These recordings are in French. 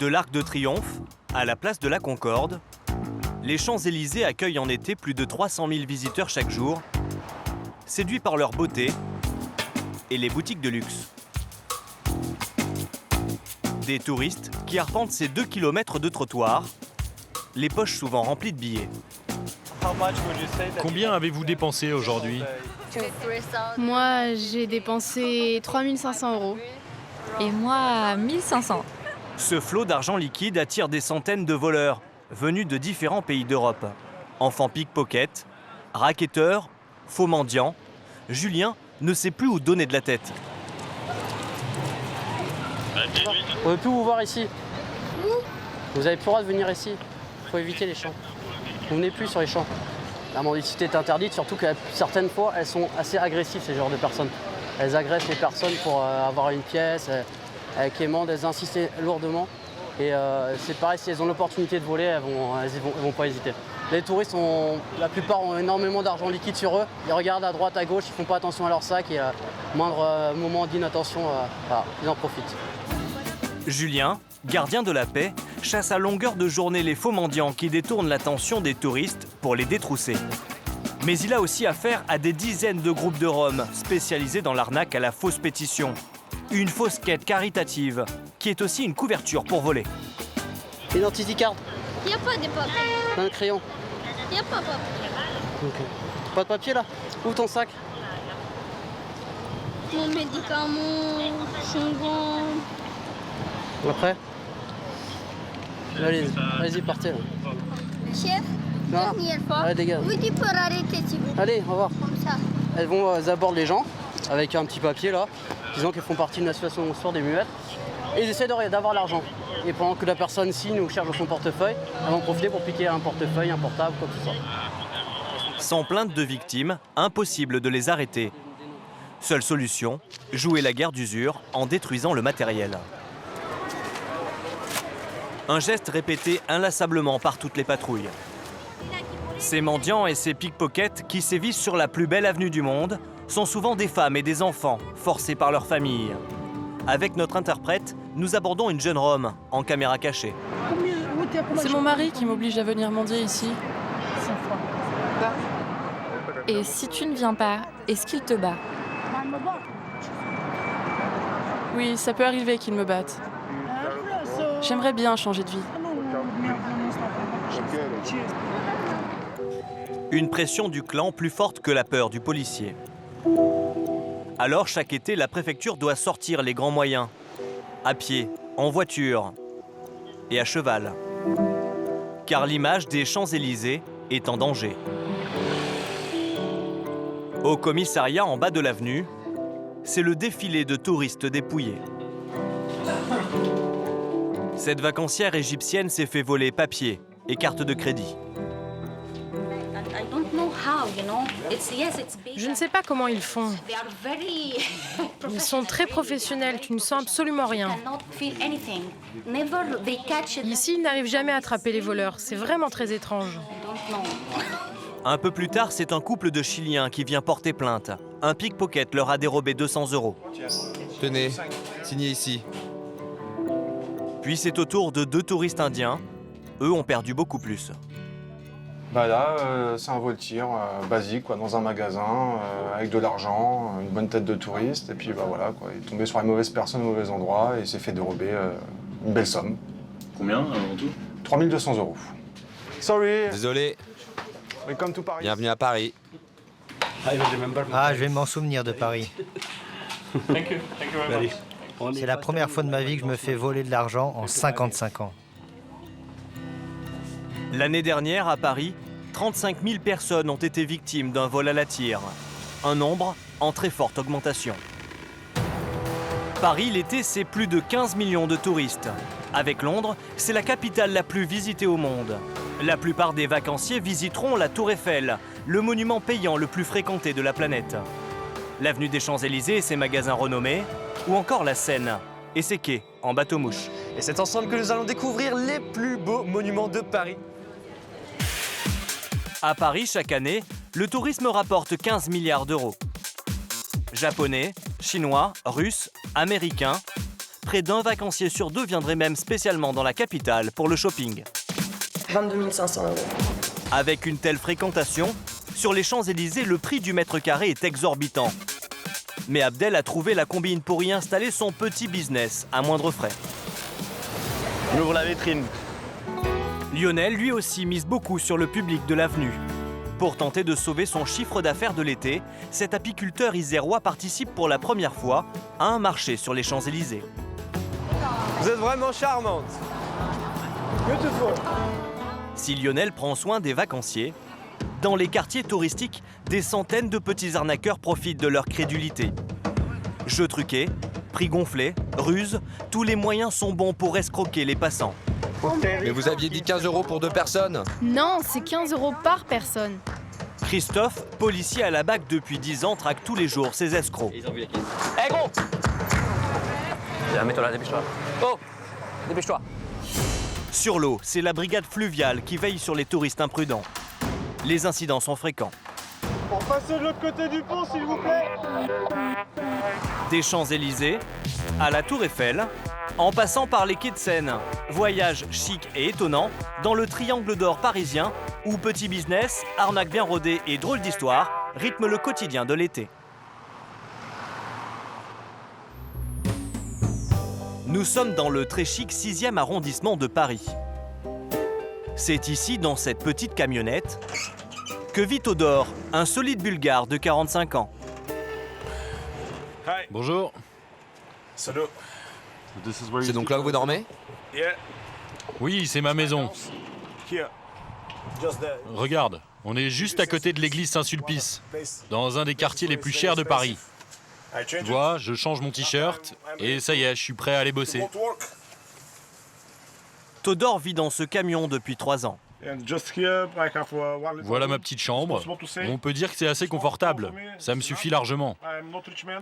De l'Arc de Triomphe à la place de la Concorde, les Champs-Élysées accueillent en été plus de 300 000 visiteurs chaque jour, séduits par leur beauté et les boutiques de luxe. Des touristes qui arpentent ces 2 km de trottoir, les poches souvent remplies de billets. Combien avez-vous dépensé aujourd'hui? Moi, j'ai dépensé 3 500 €. Et moi, 1500. Ce flot d'argent liquide attire des centaines de voleurs venus de différents pays d'Europe. Enfants pickpockets, racketteurs, faux mendiants, Julien ne sait plus où donner de la tête. On ne peut plus vous voir ici. Vous n'avez plus le droit de venir ici. Il faut éviter les champs. Vous venez plus sur les champs. La mendicité est interdite, surtout que certaines fois, elles sont assez agressives, ces genres de personnes. Elles agressent les personnes pour avoir une pièce, elles quémandent, elles insistent lourdement. Et c'est pareil, si elles ont l'opportunité de voler, elles vont pas hésiter. Les touristes, la plupart ont énormément d'argent liquide sur eux. Ils regardent à droite, à gauche, ils font pas attention à leur sac et moindre moment d'inattention, ils en profitent. Julien, gardien de la paix, chasse à longueur de journée les faux mendiants qui détournent l'attention des touristes pour les détrousser. Mais il a aussi affaire à des dizaines de groupes de Roms spécialisés dans l'arnaque à la fausse pétition. Une fausse quête caritative qui est aussi une couverture pour voler. Identity card. Il n'y a pas de papier. Un crayon. Il n'y a pas de papier. Okay. Pas de papier là? Ouvre ton sac. Mon médicament, chewing-gum. Après? Allez-y, partez là. Chef, Non. dernière fois. Allez, dégage. Oui, tu peux arrêter si vous voulez. Allez, au revoir. Comme ça. Elles abordent les gens avec un petit papier là, disant qu'elles font partie d'une association sourde des muettes. Et ils essaient d'avoir l'argent. Et pendant que la personne signe ou cherche dans son portefeuille, elles vont profiter pour piquer un portefeuille, un portable, quoi que ce soit. Sans plainte de victimes, impossible de les arrêter. Seule solution, jouer la guerre d'usure en détruisant le matériel. Un geste répété inlassablement par toutes les patrouilles. Ces mendiants et ces pickpockets qui sévissent sur la plus belle avenue du monde sont souvent des femmes et des enfants forcés par leur famille. Avec notre interprète, nous abordons une jeune Rome en caméra cachée. C'est mon mari qui m'oblige à venir mendier ici. Et si tu ne viens pas, est-ce qu'il te bat? Oui, ça peut arriver qu'il me batte. J'aimerais bien changer de vie. Une pression du clan plus forte que la peur du policier. Alors, chaque été, la préfecture doit sortir les grands moyens. À pied, en voiture et à cheval. Car l'image des Champs-Élysées est en danger. Au commissariat en bas de l'avenue, c'est le défilé de touristes dépouillés. Cette vacancière égyptienne s'est fait voler papiers et cartes de crédit. Je ne sais pas comment ils font. Ils sont très professionnels, tu ne sens absolument rien. Ici, ils n'arrivent jamais à attraper les voleurs. C'est vraiment très étrange. Un peu plus tard, c'est un couple de Chiliens qui vient porter plainte. Un pickpocket leur a dérobé 200 €. Tenez, signez ici. Puis c'est au tour de 2 touristes indiens. Eux ont perdu beaucoup plus. Bah là, c'est un vol tir basique, quoi, dans un magasin, avec de l'argent, une bonne tête de touriste, et puis bah voilà, quoi, il est tombé sur les mauvaises personnes au mauvais endroit et il s'est fait dérober une belle somme. Combien en tout? 3 200 €. Sorry, Désolé, welcome to Paris. bienvenue à Paris. Ah, je vais m'en souvenir de Paris. C'est la première fois de ma vie que je me fais voler de l'argent en 55 ans. L'année dernière, à Paris, 35 000 personnes ont été victimes d'un vol à la tire. Un nombre en très forte augmentation. Paris, l'été, c'est plus de 15 millions de touristes. Avec Londres, c'est la capitale la plus visitée au monde. La plupart des vacanciers visiteront la Tour Eiffel, le monument payant le plus fréquenté de la planète. L'avenue des Champs-Élysées et ses magasins renommés, ou encore la Seine et ses quais en bateau-mouche. Et c'est ensemble que nous allons découvrir les plus beaux monuments de Paris. À Paris, chaque année, le tourisme rapporte 15 milliards d'euros. Japonais, chinois, russes, américains, Près d'un vacancier sur deux viendrait même spécialement dans la capitale pour le shopping. 22 500 €. Avec une telle fréquentation, sur les Champs-Élysées, le prix du mètre carré est exorbitant. Mais Abdel a trouvé la combine pour y installer son petit business à moindre frais. On ouvre la vitrine. Lionel, lui aussi, mise beaucoup sur le public de l'avenue. Pour tenter de sauver son chiffre d'affaires de l'été, cet apiculteur isérois participe pour la première fois à un marché sur les Champs-Élysées. Vous êtes vraiment charmante. Beautiful. Si Lionel prend soin des vacanciers, dans les quartiers touristiques, des centaines de petits arnaqueurs profitent de leur crédulité. Jeux truqués, prix gonflés, ruses, tous les moyens sont bons pour escroquer les passants. Mais vous aviez dit 15 € pour 2 personnes. Non, c'est 15 € par personne. Christophe, policier à la BAC depuis 10 ans, traque tous les jours ses escrocs. Hé gros! Viens, mets-toi là, dépêche-toi. Oh! Dépêche-toi. Sur l'eau, c'est la brigade fluviale qui veille sur les touristes imprudents. Les incidents sont fréquents. Pour passer de l'autre côté du pont, s'il vous plaît. Des Champs-Élysées à la Tour Eiffel, en passant par les quais de Seine. Voyage chic et étonnant dans le triangle d'or parisien où petit business, arnaque bien rodée et drôle d'histoire rythment le quotidien de l'été. Nous sommes dans le très chic 6e arrondissement de Paris. C'est ici, dans cette petite camionnette, que vit Todor, un solide Bulgare de 45 ans. Bonjour. C'est donc là où vous dormez? Oui, c'est ma maison. Regarde, on est juste à côté de l'église Saint-Sulpice, dans un des quartiers les plus chers de Paris. Tu vois, je change mon t-shirt et ça y est, je suis prêt à aller bosser. Todor vit dans ce camion depuis 3 ans. Voilà ma petite chambre. On peut dire que c'est assez confortable. Ça me suffit largement.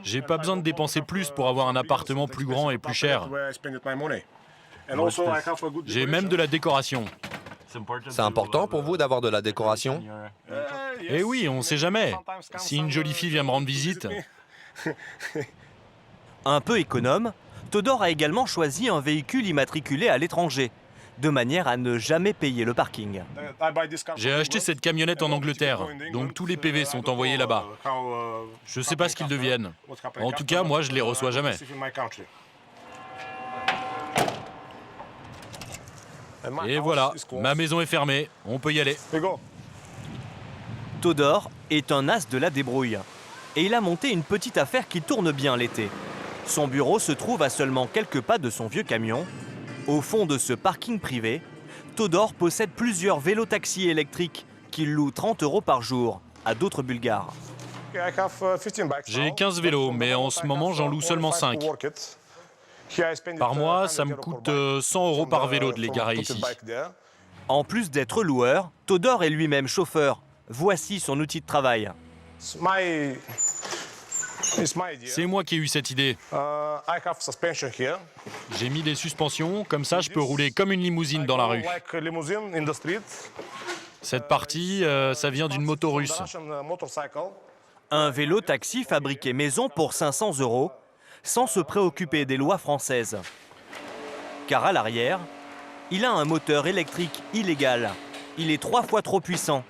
J'ai pas besoin de dépenser plus pour avoir un appartement plus grand et plus cher. J'ai même de la décoration. C'est important pour vous d'avoir de la décoration? Eh oui, on sait jamais. Si une jolie fille vient me rendre visite. Un peu économe, Todor a également choisi un véhicule immatriculé à l'étranger, de manière à ne jamais payer le parking. J'ai acheté cette camionnette en Angleterre, donc tous les PV sont envoyés là-bas. Je sais pas ce qu'ils deviennent. En tout cas, moi, je les reçois jamais. Et voilà, ma maison est fermée, on peut y aller. Todor est un as de la débrouille. Et il a monté une petite affaire qui tourne bien l'été. Son bureau se trouve à seulement quelques pas de son vieux camion. Au fond de ce parking privé, Todor possède plusieurs vélos-taxis électriques qu'il loue 30 € par jour à d'autres Bulgares. J'ai 15 vélos, mais en ce moment, j'en loue seulement 5. Par mois, ça me coûte 100 € par vélo de les garer ici. En plus d'être loueur, Todor est lui-même chauffeur. Voici son outil de travail. C'est moi qui ai eu cette idée. J'ai mis des suspensions, comme ça je peux rouler comme une limousine dans la rue. Cette partie, ça vient d'une moto russe. Un vélo-taxi fabriqué maison pour 500 €, sans se préoccuper des lois françaises. Car à l'arrière, il a un moteur électrique illégal. Il est 3 fois trop puissant.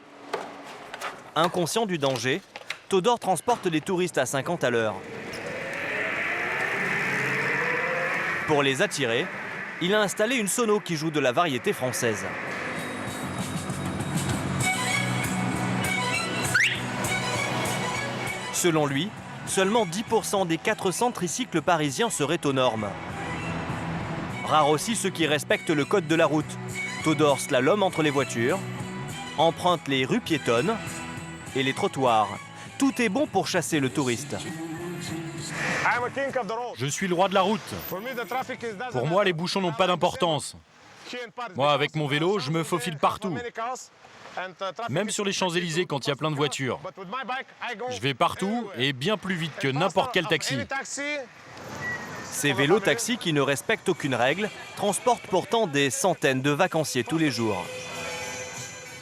Inconscient du danger, Todor transporte les touristes à 50 à l'heure. Pour les attirer, il a installé une sono qui joue de la variété française. Selon lui, seulement 10% des 400 tricycles parisiens seraient aux normes. Rares aussi ceux qui respectent le code de la route. Todor slalom entre les voitures, emprunte les rues piétonnes et les trottoirs. Tout est bon pour chasser le touriste. Je suis le roi de la route. Pour moi, les bouchons n'ont pas d'importance. Moi, avec mon vélo, je me faufile partout. Même sur les Champs-Élysées quand il y a plein de voitures. Je vais partout et bien plus vite que n'importe quel taxi. Ces vélos-taxis qui ne respectent aucune règle transportent pourtant des centaines de vacanciers tous les jours.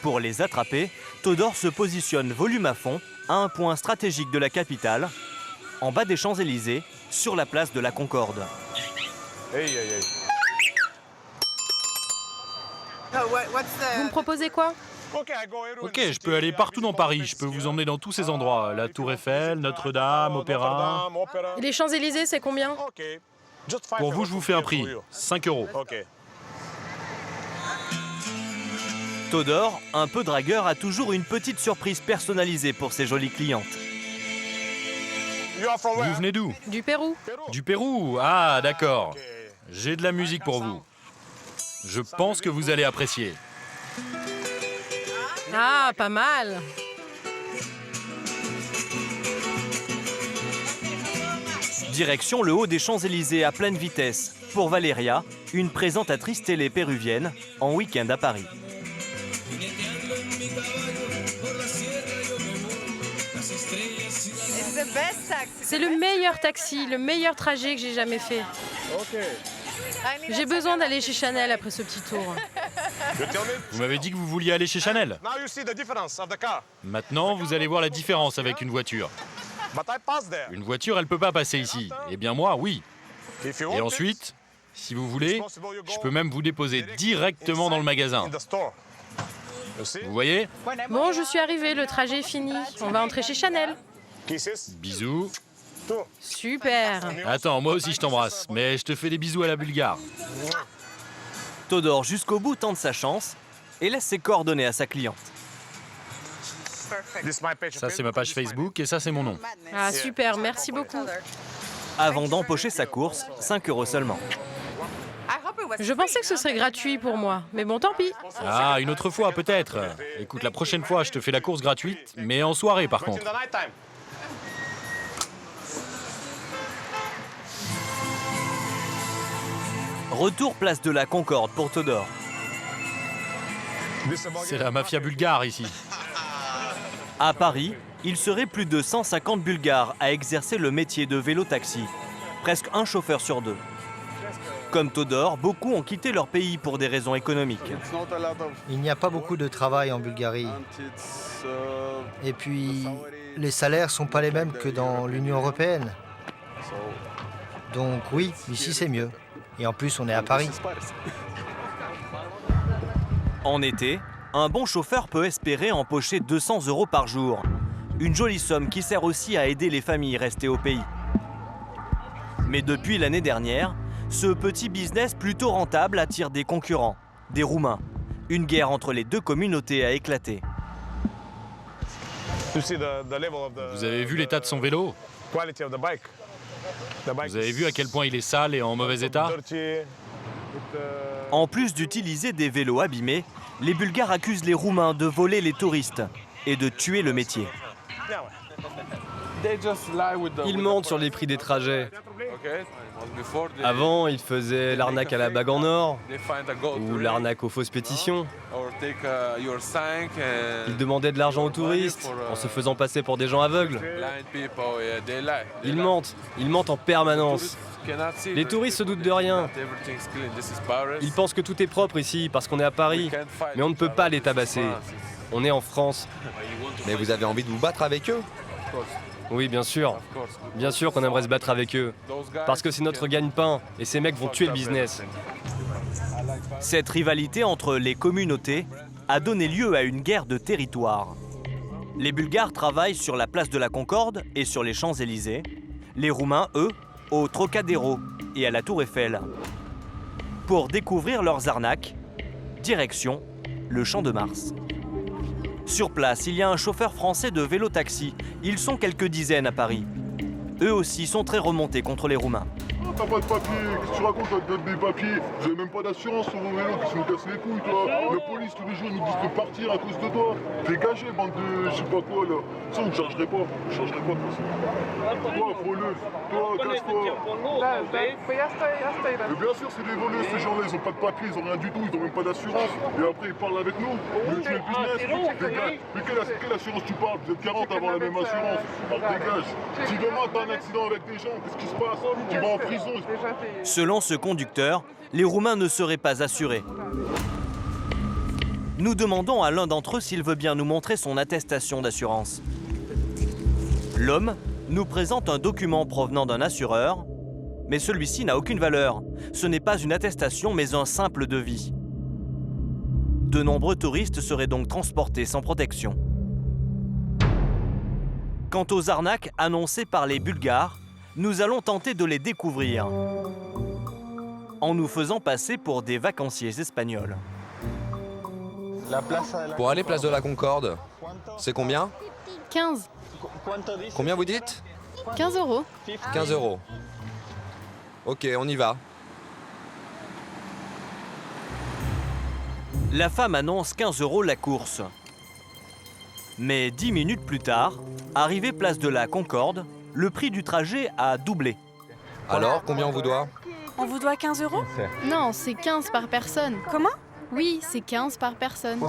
Pour les attraper, Todor se positionne volume à fond à un point stratégique de la capitale, en bas des Champs-Élysées, sur la place de la Concorde. Vous me proposez quoi? Ok, je peux aller partout dans Paris. Je peux vous emmener dans tous ces endroits. La Tour Eiffel, Notre-Dame, Opéra. Et les Champs-Élysées, c'est combien? Pour vous, je vous fais un prix. 5 €. Todor, un peu dragueur, a toujours une petite surprise personnalisée pour ses jolies clientes. Vous venez d'où? Du Pérou. Du Pérou? Ah, d'accord. J'ai de la musique pour vous. Je pense que vous allez apprécier. Ah, pas mal. Direction le haut des Champs-Élysées à pleine vitesse pour Valeria, une présentatrice télé péruvienne, en week-end à Paris. C'est le meilleur taxi, le meilleur trajet que j'ai jamais fait. J'ai besoin d'aller chez Chanel après ce petit tour. Vous m'avez dit que vous vouliez aller chez Chanel. Maintenant, vous allez voir la différence avec une voiture. Une voiture, elle peut pas passer ici. Eh bien moi, oui. Et ensuite, si vous voulez, je peux même vous déposer directement dans le magasin. Vous voyez? Bon, je suis arrivée, le trajet est fini. On va entrer chez Chanel. Bisous. Super. Attends, moi aussi je t'embrasse, mais je te fais des bisous à la bulgare. Todor, jusqu'au bout, tente sa chance et laisse ses coordonnées à sa cliente. Ça, c'est ma page Facebook et ça, c'est mon nom. Ah, super, merci beaucoup. Avant d'empocher sa course, 5 € seulement. Je pensais que ce serait gratuit pour moi, mais bon, tant pis. Ah, une autre fois, peut-être. Écoute, la prochaine fois, je te fais la course gratuite, mais en soirée, par contre. Retour place de la Concorde pour Todor. C'est la mafia bulgare ici. À Paris, il serait plus de 150 Bulgares à exercer le métier de vélo-taxi. Presque un chauffeur sur 2. Comme Todor, beaucoup ont quitté leur pays pour des raisons économiques. Il n'y a pas beaucoup de travail en Bulgarie. Et puis, les salaires sont pas les mêmes que dans l'Union européenne. Donc oui, ici c'est mieux. Et en plus, on est à Paris. En été, un bon chauffeur peut espérer empocher 200 € par jour. Une jolie somme qui sert aussi à aider les familles restées au pays. Mais depuis l'année dernière, ce petit business plutôt rentable attire des concurrents, des Roumains. Une guerre entre les deux communautés a éclaté. Vous avez vu l'état de son vélo? Vous avez vu à quel point il est sale et en mauvais état? En plus d'utiliser des vélos abîmés, les Bulgares accusent les Roumains de voler les touristes et de tuer le métier. Ils mentent sur les prix des trajets. Avant, ils faisaient l'arnaque à la bague en or ou l'arnaque aux fausses pétitions. Ils demandaient de l'argent aux touristes en se faisant passer pour des gens aveugles. Ils mentent en permanence. Les touristes se doutent de rien. Ils pensent que tout est propre ici parce qu'on est à Paris, mais on ne peut pas les tabasser. On est en France. Mais vous avez envie de vous battre avec eux? Oui, bien sûr. Bien sûr qu'on aimerait se battre avec eux. Parce que c'est notre gagne-pain et ces mecs vont tuer le business. Cette rivalité entre les communautés a donné lieu à une guerre de territoire. Les Bulgares travaillent sur la place de la Concorde et sur les Champs-Élysées. Les Roumains, eux, au Trocadéro et à la Tour Eiffel. Pour découvrir leurs arnaques, direction le Champ de Mars. Sur place, il y a un chauffeur français de vélo-taxi. Ils sont quelques dizaines à Paris. Eux aussi sont très remontés contre les Roumains. T'as pas de papier, qu'est-ce que tu racontes, t'as des papiers? Vous avez même pas d'assurance sur vos vélos, qui se nous cassent les couilles, toi. La police, tous les jours, nous disent de partir à cause de toi. Dégagez, bande de je sais pas quoi, là. Ça, on ne chargerait pas, de toute façon. Toi, voleuse, toi, casse-toi. Mais bien sûr, c'est des voleuses, ces gens-là, ils ont pas de papier, ils ont rien du tout, ils ont même pas d'assurance. Et après, ils parlent avec nous, ils tuent le business. Dégage. Mais quelle assurance tu parles? Vous êtes 40 à avoir la même assurance. Alors dégage. Si demain, t'as un accident avec des gens, qu'est-ce qui se passe? Tu vas en prison. Selon ce conducteur, les Roumains ne seraient pas assurés. Nous demandons à l'un d'entre eux s'il veut bien nous montrer son attestation d'assurance. L'homme nous présente un document provenant d'un assureur, Mais celui-ci n'a aucune valeur. Ce n'est pas une attestation, mais un simple devis. De nombreux touristes seraient donc transportés sans protection. Quant aux arnaques annoncées par les Bulgares, nous allons tenter de les découvrir en nous faisant passer pour des vacanciers espagnols. Pour aller place de la Concorde, c'est combien? 15. Combien vous dites? 15 euros. 15 euros. Ok, on y va. La femme annonce 15 euros la course. Mais 10 minutes plus tard, arrivé place de la Concorde, le prix du trajet a doublé. Alors, combien on vous doit? On vous doit 15 euros? Non, c'est 15 par personne. Comment? Oui, c'est 15 par personne.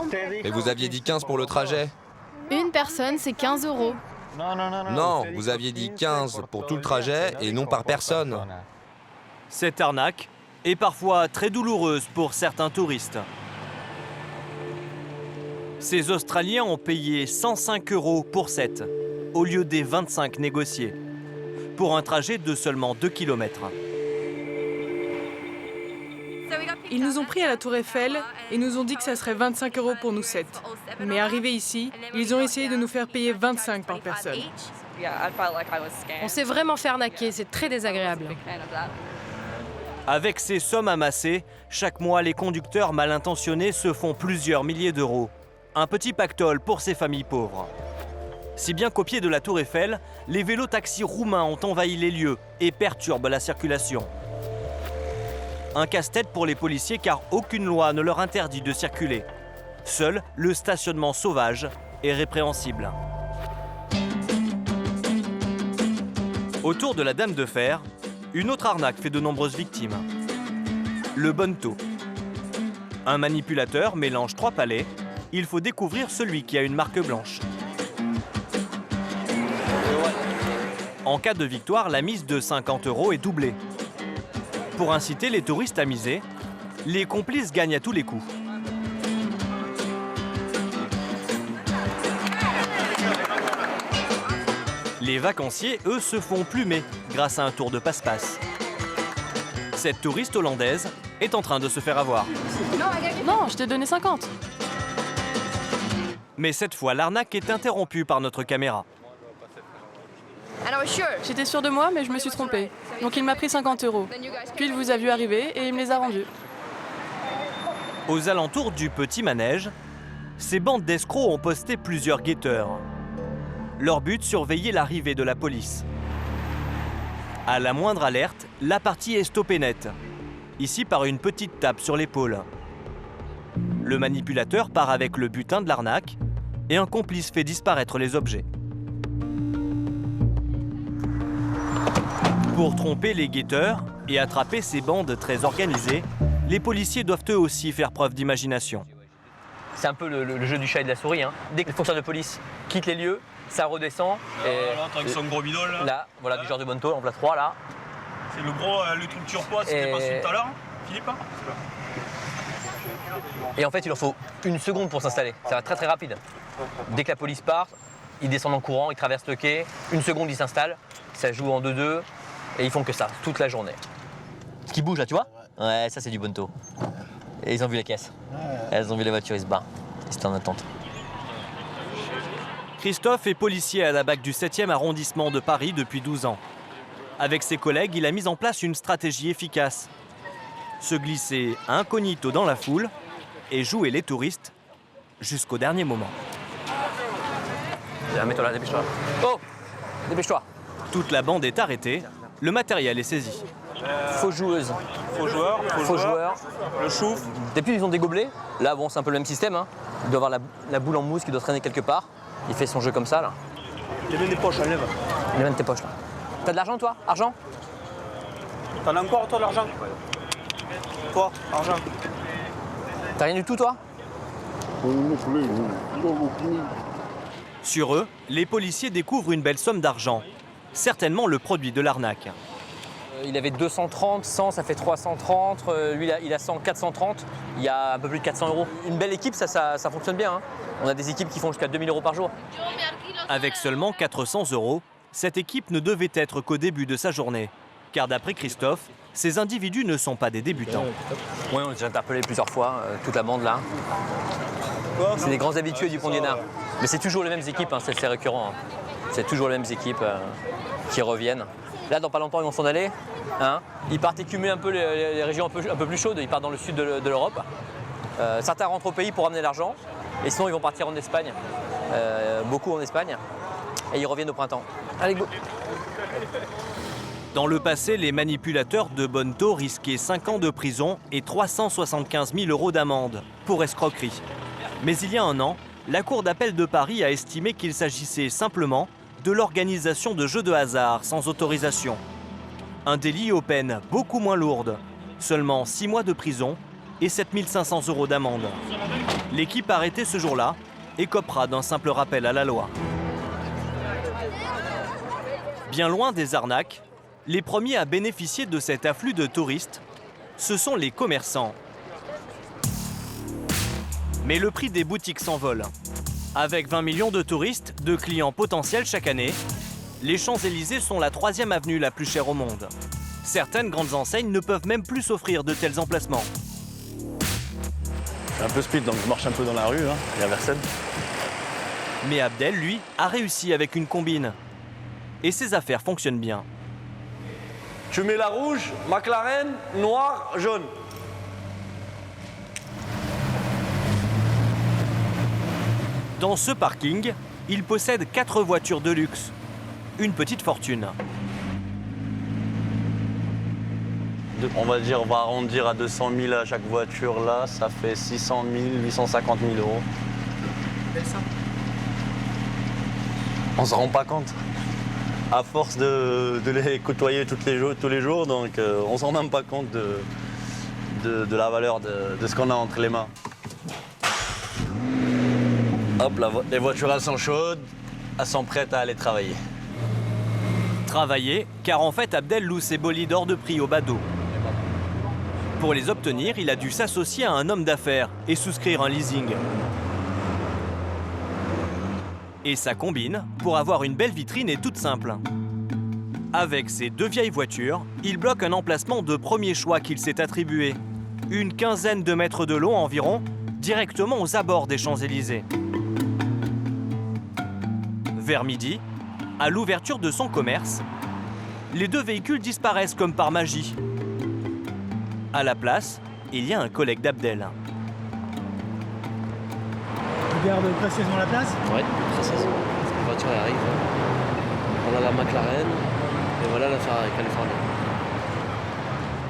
Et vous aviez dit 15 pour le trajet? Une personne, c'est 15 euros. Non, vous aviez dit 15 pour tout le trajet et non par personne. Cette arnaque est parfois très douloureuse pour certains touristes. Ces Australiens ont payé 105 euros pour 7, au lieu des 25 négociés, pour un trajet de seulement 2 km. Ils nous ont pris à la Tour Eiffel et nous ont dit que ça serait 25 euros pour nous 7. Mais arrivés ici, ils ont essayé de nous faire payer 25 par personne. On s'est vraiment fait arnaquer, c'est très désagréable. Avec ces sommes amassées, chaque mois, les conducteurs mal intentionnés se font plusieurs milliers d'euros. Un petit pactole pour ces familles pauvres. Si bien qu'au pied de la Tour Eiffel, les vélos-taxis roumains ont envahi les lieux et perturbent la circulation. Un casse-tête pour les policiers car aucune loi ne leur interdit de circuler. Seul le stationnement sauvage est répréhensible. Autour de la Dame de Fer, une autre arnaque fait de nombreuses victimes. Le bonneto. Un manipulateur mélange 3 palets. Il faut découvrir celui qui a une marque blanche. En cas de victoire, la mise de 50 euros est doublée. Pour inciter les touristes à miser, les complices gagnent à tous les coups. Les vacanciers, eux, se font plumer grâce à un tour de passe-passe. Cette touriste hollandaise est en train de se faire avoir. Non, je t'ai donné 50. Mais cette fois, l'arnaque est interrompue par notre caméra. J'étais sûre de moi, mais je me suis trompée. Donc il m'a pris 50 euros. Puis il vous a vu arriver et il me les a rendus. Aux alentours du petit manège, ces bandes d'escrocs ont posté plusieurs guetteurs. Leur but, surveiller l'arrivée de la police. À la moindre alerte, la partie est stoppée net. Ici par une petite tape sur l'épaule. Le manipulateur part avec le butin de l'arnaque et un complice fait disparaître les objets. Pour tromper les guetteurs et attraper ces bandes très organisées, les policiers doivent eux aussi faire preuve d'imagination. C'est un peu le jeu du chat et de la souris. Hein. Dès que les fonctionnaires de police quittent les lieux, ça redescend. Et là, t'as son gros bidon là. Là, voilà du genre de bonneto, en place 3 là. C'est le gros, le truc turquoise, c'était pas celui tout à l'heure, Philippe hein. Et en fait, il leur faut une seconde pour s'installer. Ça va très très rapide. Dès que la police part, ils descendent en courant, ils traversent le quai. Une seconde, ils s'installent. Ça joue en 2-2. Et ils font que ça, toute la journée. Ce qui bouge là, tu vois? Ouais, ça c'est du bonneto. Et ils ont vu les caisses. Elles ont vu les voitures, ils se barrent. Ils étaient en attente. Christophe est policier à la BAC du 7e arrondissement de Paris depuis 12 ans. Avec ses collègues, il a mis en place une stratégie efficace. Se glisser incognito dans la foule et jouer les touristes jusqu'au dernier moment. Mets-toi là, dépêche-toi. Oh! Dépêche-toi. Toute la bande est arrêtée, le matériel est saisi. Fausse joueuse. Faux joueur. Le chouf. Depuis, ils ont des gobelets. Là, bon, c'est un peu le même système. Hein. Il doit avoir la boule en mousse qui doit traîner quelque part. Il fait son jeu comme ça, là. Il y a même des poches, enlève. Il y a même tes poches, là. T'as de l'argent, toi? Argent? T'en as encore, toi, de l'argent? Toi, argent. T'as rien du tout, toi? Sur eux, les policiers découvrent une belle somme d'argent. Certainement le produit de l'arnaque. Il avait 230, 100, ça fait 330. Lui, il a 100, 430. Il y a un peu plus de 400 euros. Une belle équipe, ça fonctionne bien. Hein. On a des équipes qui font jusqu'à 2000 euros par jour. Avec seulement 400 euros, cette équipe ne devait être qu'au début de sa journée. Car d'après Christophe, ces individus ne sont pas des débutants. Oui, on les a interpellés plusieurs fois, toute la bande là. C'est des grands habitués du Pont d'Iéna. Mais c'est toujours les mêmes équipes, hein, c'est récurrent. Hein. C'est toujours les mêmes équipes qui reviennent. Là, dans pas longtemps, ils vont s'en aller. Hein. Ils partent écumer un peu les régions un peu plus chaudes. Ils partent dans le sud de l'Europe. Certains rentrent au pays pour ramener l'argent. Et sinon, ils vont partir en Espagne. Beaucoup en Espagne. Et ils reviennent au printemps. Allez, go. Dans le passé, les manipulateurs de Bonneto risquaient 5 ans de prison et 375 000 € d'amende pour escroquerie. Mais il y a un an, la Cour d'appel de Paris a estimé qu'il s'agissait simplement de l'organisation de jeux de hasard sans autorisation. Un délit aux peines beaucoup moins lourdes, seulement 6 mois de prison et 7 500 € d'amende. L'équipe arrêtée ce jour-là écopera d'un simple rappel à la loi. Bien loin des arnaques, les premiers à bénéficier de cet afflux de touristes, ce sont les commerçants. Mais le prix des boutiques s'envole. Avec 20 millions de touristes, de clients potentiels chaque année, les Champs-Élysées sont la 3e avenue la plus chère au monde. Certaines grandes enseignes ne peuvent même plus s'offrir de tels emplacements. C'est un peu speed, donc je marche un peu dans la rue, hein. Il y a personne. Mais Abdel, lui, a réussi avec une combine. Et ses affaires fonctionnent bien. Tu mets la rouge, McLaren, noir, jaune. Dans ce parking, il possède 4 voitures de luxe. Une petite fortune. On va dire, on va arrondir à 200 000 à chaque voiture là, ça fait 600 000, 850 000 €. On se rend pas compte. À force de les côtoyer tous les jours, donc on se rend même pas compte de la valeur de ce qu'on a entre les mains. Hop, les voitures elles sont chaudes, elles sont prêtes à aller travailler. Travailler, car en fait Abdel loue ses bolides hors de prix au badaud. Pour les obtenir, il a dû s'associer à un homme d'affaires et souscrire un leasing. Et sa combine, pour avoir une belle vitrine, est toute simple. Avec ses 2 vieilles voitures, il bloque un emplacement de premier choix qu'il s'est attribué. Une quinzaine de mètres de long environ, directement aux abords des Champs-Élysées. Vers midi, à l'ouverture de son commerce, les 2 véhicules disparaissent comme par magie. À la place, il y a un collègue d'Abdel. Regarde précieusement la place. Oui, précisément. La voiture arrive. On a la McLaren et voilà la Ferrari Californie.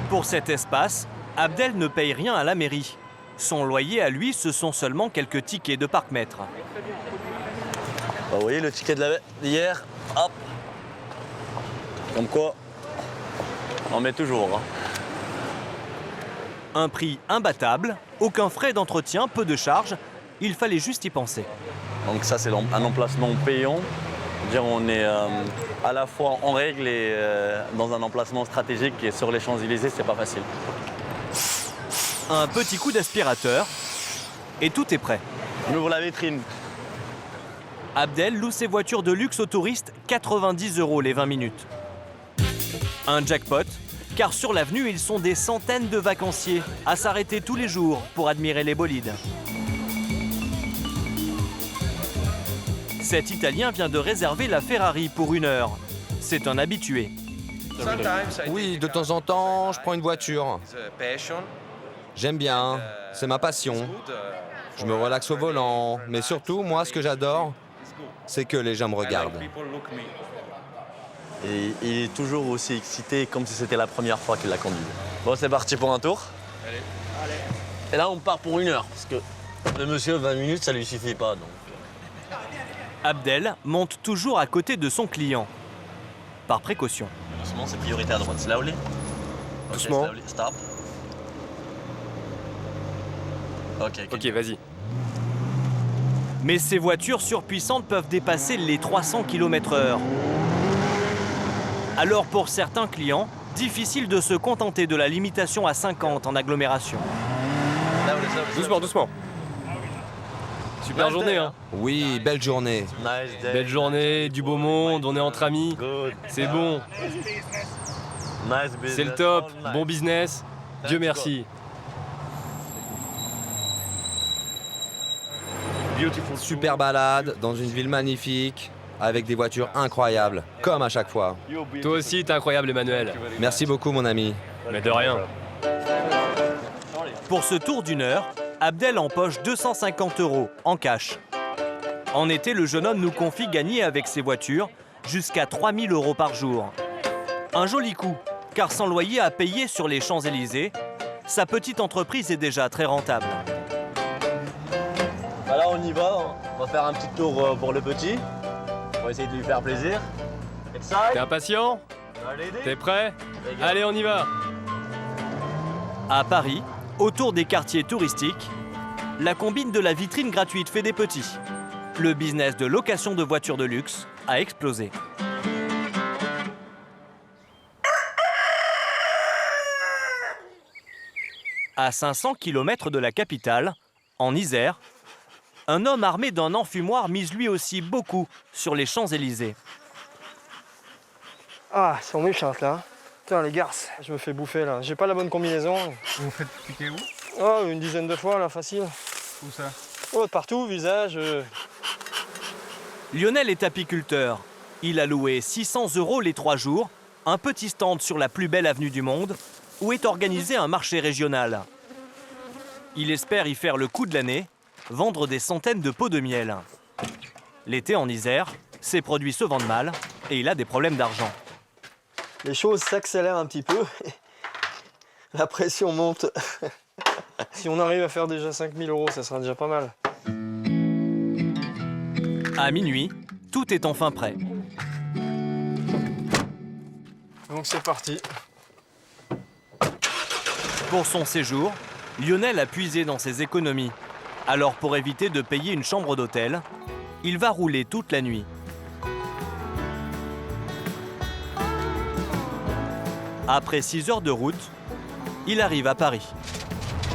Pour cet espace, Abdel ne paye rien à la mairie. Son loyer à lui, ce sont seulement quelques tickets de parc-mètre. Vous voyez le ticket d'hier, hop. Comme quoi, on met toujours. Hein. Un prix imbattable, aucun frais d'entretien, peu de charges. Il fallait juste y penser. Donc ça, c'est un emplacement payant. Dire on est à la fois en règle et dans un emplacement stratégique et sur les Champs-Élysées, c'est pas facile. Un petit coup d'aspirateur et tout est prêt. On ouvre la vitrine. Abdel loue ses voitures de luxe aux touristes 90 € les 20 minutes. Un jackpot, car sur l'avenue, ils sont des centaines de vacanciers à s'arrêter tous les jours pour admirer les bolides. Cet Italien vient de réserver la Ferrari pour 1 heure. C'est un habitué. Oui, de temps en temps, je prends une voiture. J'aime bien, c'est ma passion. Je me relaxe au volant, mais surtout, moi, ce que j'adore, c'est que les gens me regardent. Et il est toujours aussi excité comme si c'était la première fois qu'il la conduit. Bon, c'est parti pour un tour. Allez. Et là, on part pour 1 heure, parce que le monsieur, 20 minutes, ça lui suffit pas. Donc. Abdel monte toujours à côté de son client, par précaution. Doucement, c'est priorité à droite. Slowly. Doucement. Slowly. Stop. Ok, vas-y. Mais ces voitures surpuissantes peuvent dépasser les 300 km/h. Alors pour certains clients, difficile de se contenter de la limitation à 50 en agglomération. Doucement. Super journée, hein. Oui, belle journée. Belle journée, du beau monde, on est entre amis. C'est bon. C'est le top, bon business. Dieu merci. Super balade dans une ville magnifique, avec des voitures incroyables, comme à chaque fois. Toi aussi, t'es incroyable, Emmanuel. Merci beaucoup, mon ami. Mais de rien. Pour ce tour d'une heure, Abdel empoche 250 € en cash. En été, le jeune homme nous confie gagner avec ses voitures jusqu'à 3000 € par jour. Un joli coup, car sans loyer à payer sur les Champs-Élysées, sa petite entreprise est déjà très rentable. Voilà, on y va. On va faire un petit tour pour le petit. On va essayer de lui faire plaisir. T'es impatient? T'es prêt? Allez, on y va. À Paris, autour des quartiers touristiques, la combine de la vitrine gratuite fait des petits. Le business de location de voitures de luxe a explosé. À 500 km de la capitale, en Isère, un homme armé d'un enfumoir mise lui aussi beaucoup sur les Champs-Élysées. Ah, elles sont méchantes là. Putain, les garces, je me fais bouffer là. J'ai pas la bonne combinaison. Vous vous faites piquer où? Oh, une dizaine de fois là, facile. Où ça? Oh, partout, visage. Lionel est apiculteur. Il a loué 600 € les 3 jours, un petit stand sur la plus belle avenue du monde, où est organisé un marché régional. Il espère y faire le coup de l'année, vendre des centaines de pots de miel. L'été en Isère, ses produits se vendent mal et il a des problèmes d'argent. Les choses s'accélèrent un petit peu. La pression monte. Si on arrive à faire déjà 5000 €, ça sera déjà pas mal. À minuit, tout est enfin prêt. Donc c'est parti. Pour son séjour, Lionel a puisé dans ses économies. Alors pour éviter de payer une chambre d'hôtel, il va rouler toute la nuit. Après 6 heures de route, il arrive à Paris.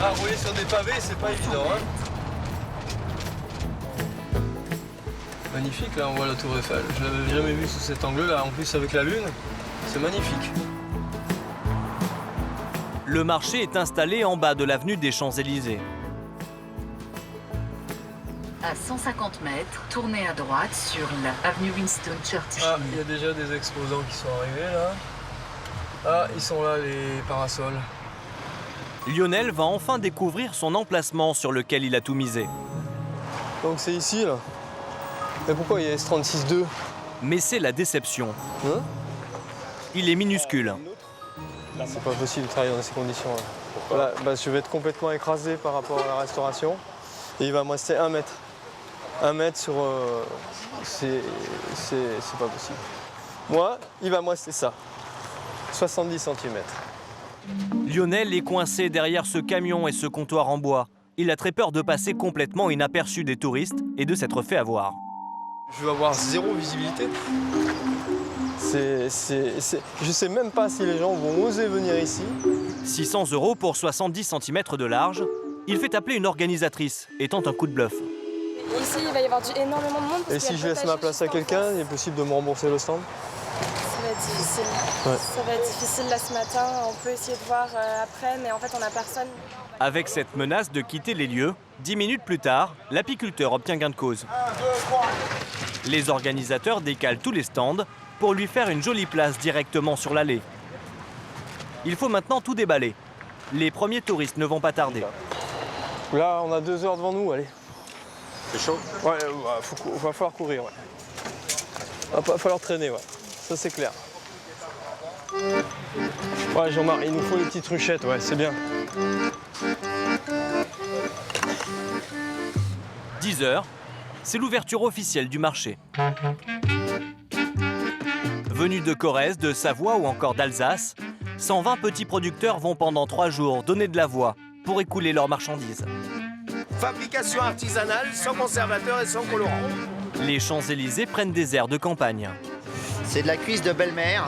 Ah, rouler sur des pavés, c'est pas évident, hein. Magnifique, là, on voit la tour Eiffel. Je l'avais jamais vue sous cet angle-là. En plus, avec la lune, c'est magnifique. Le marché est installé en bas de l'avenue des Champs-Élysées. À 150 mètres, tournez à droite sur l'avenue Winston Churchill. Ah, il y a déjà des exposants qui sont arrivés, là. Ah, ils sont là, les parasols. Lionel va enfin découvrir son emplacement sur lequel il a tout misé. Donc c'est ici, là. Mais pourquoi il y a S36-2? Mais c'est la déception. Hein? Il est minuscule. C'est pas possible de travailler dans ces conditions-là. Voilà, bah, je vais être complètement écrasé par rapport à la restauration. Et il va me rester 1 mètre. 1 mètre sur... c'est pas possible. Moi, il va me rester ça. 70 cm. Lionel est coincé derrière ce camion et ce comptoir en bois. Il a très peur de passer complètement inaperçu des touristes et de s'être fait avoir. Je vais avoir 0 visibilité. Je sais même pas si les gens vont oser venir ici. 600 € pour 70 cm de large. Il fait appeler une organisatrice et tente un coup de bluff. Ici, il va y avoir énormément de monde. Et si je laisse ma place à quelqu'un, il est possible de me rembourser le stand? Ça va être difficile. Ouais. Ça va être difficile là ce matin. On peut essayer de voir après, mais en fait, on n'a personne. Avec cette menace de quitter les lieux, 10 minutes plus tard, l'apiculteur obtient gain de cause. Les organisateurs décalent tous les stands pour lui faire une jolie place directement sur l'allée. Il faut maintenant tout déballer. Les premiers touristes ne vont pas tarder. Là, on a 2 heures devant nous, allez. C'est chaud? Ouais, va falloir courir, ouais. Va falloir traîner, ouais. Ça, c'est clair. Ouais, Jean-Marc, il nous faut les petites ruchettes, ouais, c'est bien. 10 heures, c'est l'ouverture officielle du marché. Venus de Corrèze, de Savoie ou encore d'Alsace, 120 petits producteurs vont pendant 3 jours donner de la voix pour écouler leurs marchandises. Fabrication artisanale, sans conservateur et sans colorant. Les Champs-Élysées prennent des airs de campagne. C'est de la cuisse de belle-mère.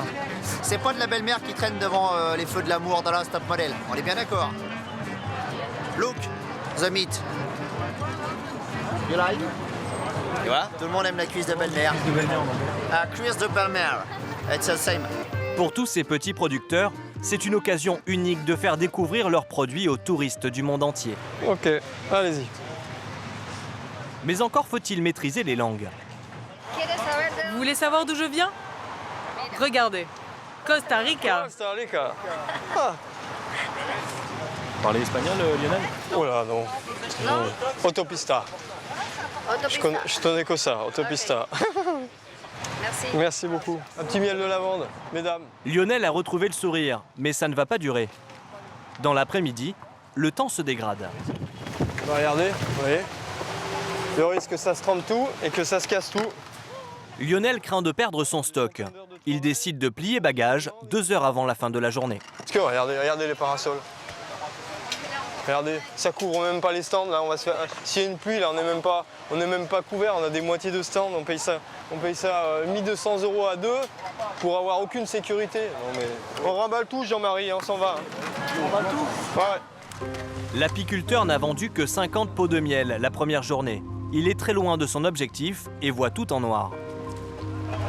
C'est pas de la belle-mère qui traîne devant les feux de l'amour dans la Top Model. On est bien d'accord. Look, the meat. You like? Et voilà, tout le monde aime la cuisse de belle-mère. Cuisse de belle-mère en anglais. Ah, cuisse de belle-mère. It's the same. Pour tous ces petits producteurs, c'est une occasion unique de faire découvrir leurs produits aux touristes du monde entier. Ok, allez-y. Mais encore faut-il maîtriser les langues. Vous voulez savoir d'où je viens? Regardez. Costa Rica. Costa Rica. Ah. Parlez espagnol, Lionel? Oh là, non. Autopista. Je connais que ça, Autopista. Merci. Merci beaucoup. Un petit miel de lavande, mesdames. Lionel a retrouvé le sourire, mais ça ne va pas durer. Dans l'après-midi, le temps se dégrade. Regardez, vous voyez? Le risque que ça se trempe tout et que ça se casse tout. Lionel craint de perdre son stock. Il décide de plier bagages 2 heures avant la fin de la journée. Parce que regardez les parasols. Regardez, ça couvre même pas les stands. Là, on va se faire. S'il y a une pluie, là, on n'est même pas couvert. On a des moitiés de stands. On paye ça 1200 € à 2 pour avoir aucune sécurité. Non, mais on remballe tout, Jean-Marie, on s'en va. On remballe tout. Ouais. L'apiculteur n'a vendu que 50 pots de miel la première journée. Il est très loin de son objectif et voit tout en noir.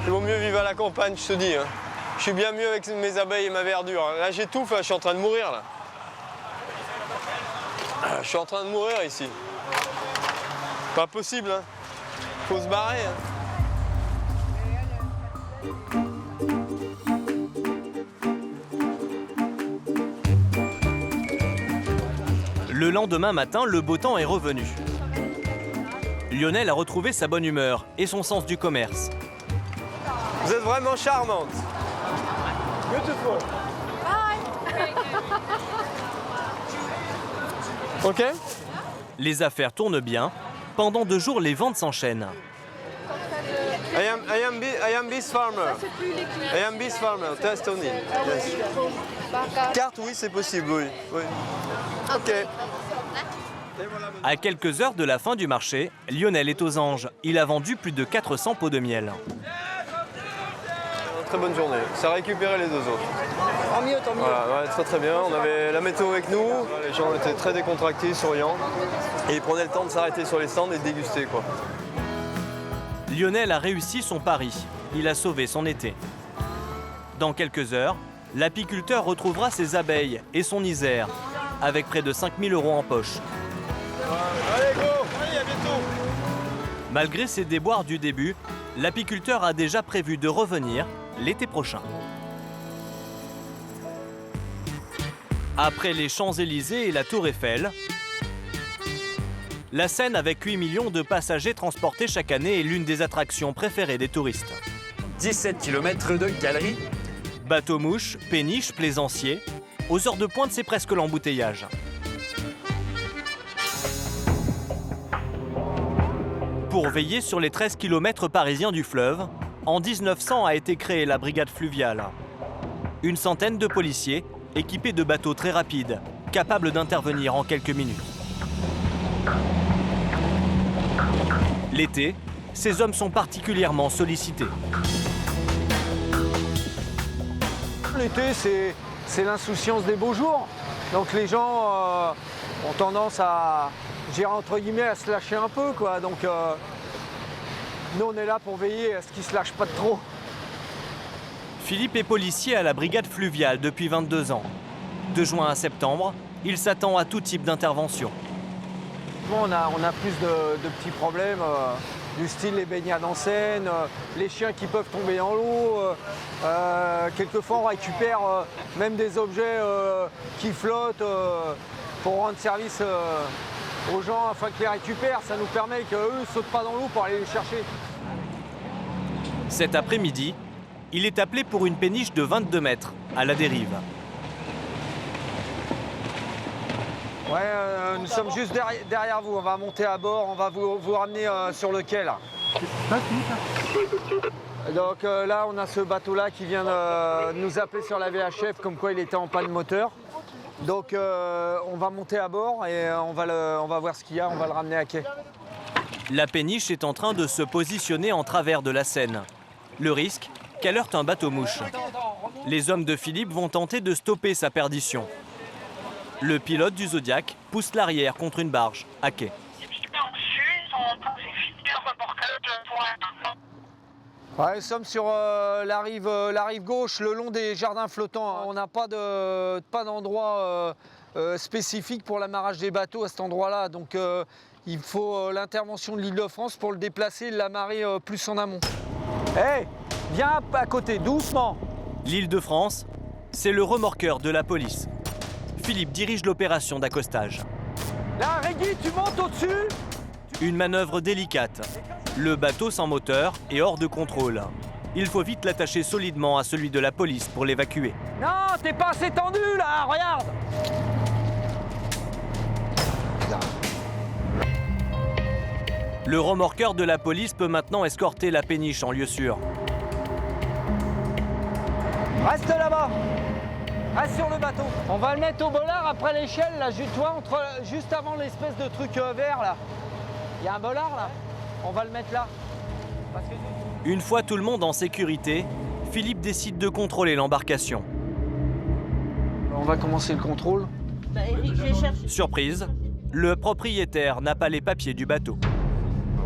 Il vaut mieux vivre à la campagne, je te dis. Hein. Je suis bien mieux avec mes abeilles et ma verdure. Là, j'étouffe, je suis en train de mourir. Là. Je suis en train de mourir ici. Pas possible, hein. Faut se barrer. Hein. Le lendemain matin, le beau temps est revenu. Lionel a retrouvé sa bonne humeur et son sens du commerce. Vous êtes vraiment charmante. Beautiful. Ok. Les affaires tournent bien. Pendant 2 jours, les ventes s'enchaînent. I am beef farmer. I am beef farmer. Test only. Yes. Carte, oui, c'est possible, oui. Ok. À quelques heures de la fin du marché, Lionel est aux anges. Il a vendu plus de 400 pots de miel. Très bonne journée. Ça a récupéré les 2 autres. Tant mieux, tant mieux. Voilà, ouais, très bien. On avait la météo avec nous. Les gens étaient très décontractés, souriants. Et ils prenaient le temps de s'arrêter sur les stands et de déguster, quoi. Lionel a réussi son pari. Il a sauvé son été. Dans quelques heures, l'apiculteur retrouvera ses abeilles et son Isère, avec près de 5 000 € en poche. Allez, go! Allez, à bientôt! Malgré ses déboires du début, l'apiculteur a déjà prévu de revenir l'été prochain. Après les Champs-Élysées et la Tour Eiffel, la Seine avec 8 millions de passagers transportés chaque année est l'une des attractions préférées des touristes. 17 km de galeries. Bateaux-mouches, péniches, plaisanciers. Aux heures de pointe, c'est presque l'embouteillage. Pour veiller sur les 13 km parisiens du fleuve, en 1900 a été créée la brigade fluviale. Une centaine de policiers équipés de bateaux très rapides, capables d'intervenir en quelques minutes. L'été, ces hommes sont particulièrement sollicités. L'été, c'est l'insouciance des beaux jours. Donc les gens ont tendance à, entre guillemets, à se lâcher un peu, quoi. Donc nous, on est là pour veiller à ce qu'ils ne se lâchent pas de trop. Philippe est policier à la brigade fluviale depuis 22 ans. De juin à septembre, il s'attend à tout type d'intervention. On a plus de petits problèmes, du style les baignades en Seine, les chiens qui peuvent tomber dans l'eau. Quelquefois, on récupère même des objets qui flottent pour rendre service aux gens afin qu'ils les récupèrent. Ça nous permet qu'eux ne sautent pas dans l'eau pour aller les chercher. Cet après-midi, il est appelé pour une péniche de 22 mètres à la dérive. Ouais, nous sommes juste derrière vous. On va monter à bord, on va vous ramener sur le quai là. Donc là, on a ce bateau-là qui vient de nous appeler sur la VHF comme quoi il était en panne moteur. Donc on va monter à bord et on va voir ce qu'il y a, on va le ramener à quai. La péniche est en train de se positionner en travers de la Seine. Le risque, qu'elle heurte un bateau-mouche. Les hommes de Philippe vont tenter de stopper sa perdition. Le pilote du Zodiac pousse l'arrière contre une barge, à quai. Ouais, nous sommes sur la rive gauche, le long des jardins flottants. On n'a pas d'endroit spécifique pour l'amarrage des bateaux à cet endroit-là. Donc il faut l'intervention de l'Île-de-France pour le déplacer et l'amarrer plus en amont. Hé, viens à côté, doucement. L'Île-de-France, c'est le remorqueur de la police. Philippe dirige l'opération d'accostage. Là, Régui, tu montes au-dessus. Une manœuvre délicate. Le bateau sans moteur est hors de contrôle. Il faut vite l'attacher solidement à celui de la police pour l'évacuer. Non, t'es pas assez tendu là, regarde. Le remorqueur de la police peut maintenant escorter la péniche en lieu sûr. Reste là-bas. Reste sur le bateau. On va le mettre au bollard après l'échelle, là, tu vois, juste avant l'espèce de truc vert, là. Il y a un bollard, là. On va le mettre là. Une fois tout le monde en sécurité, Philippe décide de contrôler l'embarcation. On va commencer le contrôle. Eric, je vais chercher. Surprise, le propriétaire n'a pas les papiers du bateau.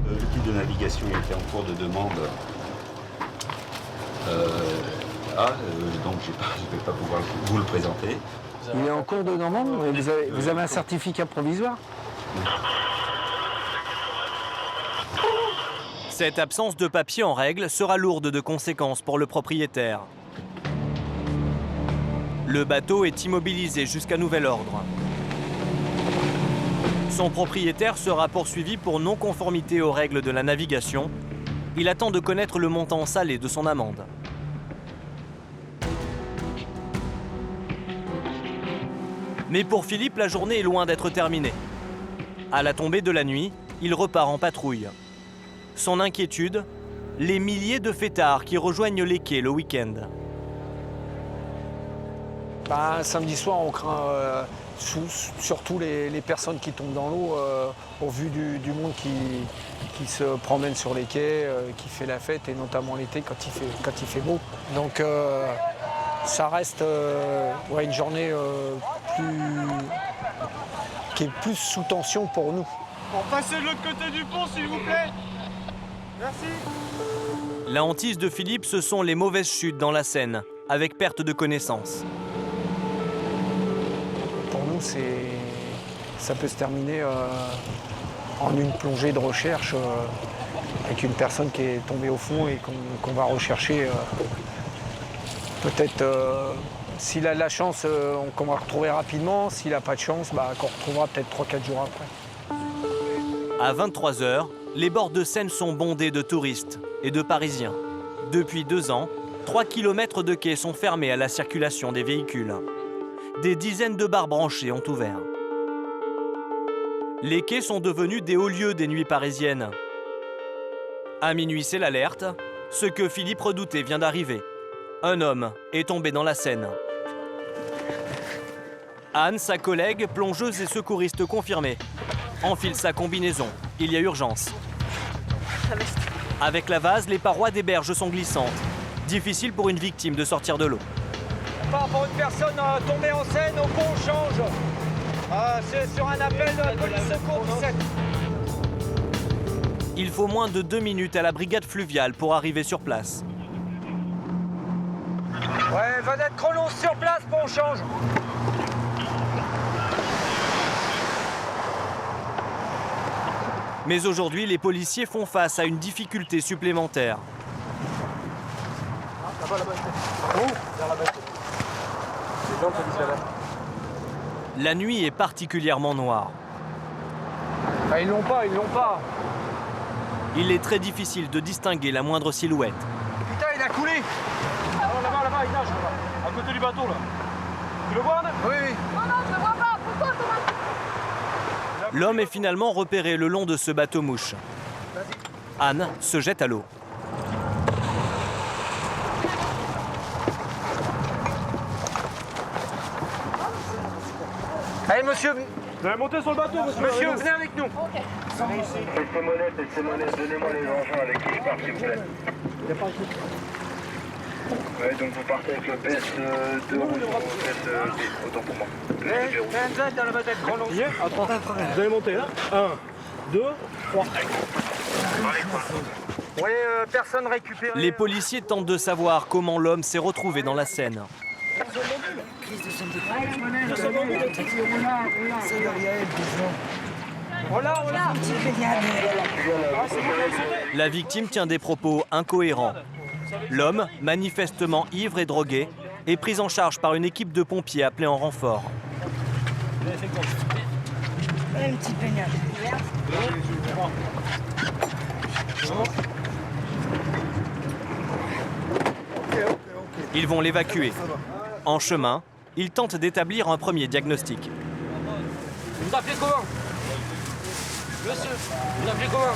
Le type de navigation était en cours de demande. Donc je ne vais pas pouvoir vous le présenter. Il est en cours de demande. Vous avez un certificat provisoire? Cette absence de papier en règle sera lourde de conséquences pour le propriétaire. Le bateau est immobilisé jusqu'à nouvel ordre. Son propriétaire sera poursuivi pour non-conformité aux règles de la navigation. Il attend de connaître le montant salé de son amende. Mais pour Philippe, la journée est loin d'être terminée. À la tombée de la nuit, il repart en patrouille. Son inquiétude, les milliers de fêtards qui rejoignent les quais le week-end. Samedi soir, on craint surtout les personnes qui tombent dans l'eau au vu du monde qui se promène sur les quais, qui fait la fête, et notamment l'été quand il fait beau. Donc ça reste une journée qui est plus sous tension pour nous. Pour passer de l'autre côté du pont, s'il vous plaît. Merci. La hantise de Philippe, ce sont les mauvaises chutes dans la Seine, avec perte de connaissance. Pour nous, ça peut se terminer en une plongée de recherche avec une personne qui est tombée au fond et qu'on va rechercher. Peut-être, s'il a de la chance, qu'on va retrouver rapidement. S'il n'a pas de chance, qu'on retrouvera peut-être 3-4 jours après. À 23h, les bords de Seine sont bondés de touristes et de Parisiens. Depuis 2 ans, 3 km de quais sont fermés à la circulation des véhicules. Des dizaines de bars branchés ont ouvert. Les quais sont devenus des hauts lieux des nuits parisiennes. À minuit, c'est l'alerte. Ce que Philippe redoutait vient d'arriver. Un homme est tombé dans la Seine. Anne, sa collègue, plongeuse et secouriste confirmée, enfile sa combinaison. Il y a urgence. Avec la vase, les parois des berges sont glissantes. Difficile pour une victime de sortir de l'eau. Par rapport à une personne tombée en Seine, au pont change. C'est sur un appel de police secours 17. Il faut moins de 2 minutes à la brigade fluviale pour arriver sur place. Ouais, vedette chrono sur place, pont change. Mais aujourd'hui, les policiers font face à une difficulté supplémentaire. La nuit est particulièrement noire. Ils l'ont pas. Il est très difficile de distinguer la moindre silhouette. Putain, il a coulé. Là-bas, il nage, à côté du bateau, là. Tu le vois, Anne? Oui. Non, je le vois pas. Pourquoi, Thomas? L'homme est finalement repéré le long de ce bateau-mouche. Anne se jette à l'eau. Allez, monsieur, vous allez monter sur le bateau, monsieur, venez avec nous. Faites monnaie, donnez-moi les engins avec qui je pars, s'il vous plaît. Ouais, donc vous partez avec le PS2 rouge, autant pour moi. PNZ dans la vedette chrono. Vous allez monter là. 1, 2, 3. Oui, personne récupérée. Les policiers tentent de savoir comment l'homme s'est retrouvé dans la Seine. La victime tient des propos incohérents. L'homme, manifestement ivre et drogué, est pris en charge par une équipe de pompiers appelée en renfort. Un petit peignard. Ils vont l'évacuer. En chemin, ils tentent d'établir un premier diagnostic. Vous appelez comment? Monsieur, vous appelez comment?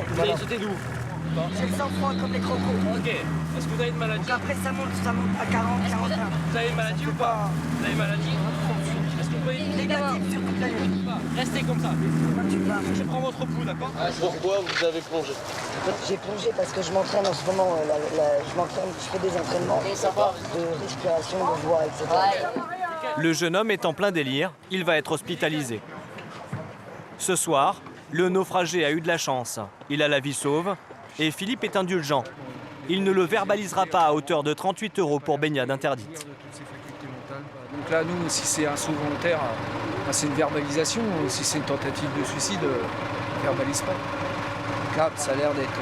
Vous avez sauté d'où? J'ai le sang froid comme les crocos. Ok. Est-ce que vous avez une maladie? Donc après ça monte à 40, 41. Vous avez une maladie ou pas? Vous avez une maladie? Est-ce que vous pouvez... Négatif sur toute la nuit. Restez comme ça. Je prends votre pouls, d'accord? Pourquoi vous avez plongé? J'ai plongé parce que je m'entraîne en ce moment. Je m'entraîne, je fais des entraînements de respiration, de voix, etc. Le jeune homme est en plein délire, il va être hospitalisé. Ce soir, le naufragé a eu de la chance. Il a la vie sauve et Philippe est indulgent. Il ne le verbalisera pas à hauteur de 38 € pour baignade interdite. Donc là, nous, si c'est un saut volontaire, c'est une verbalisation. Si c'est une tentative de suicide, on ne verbalise pas. Donc là, ça a l'air d'être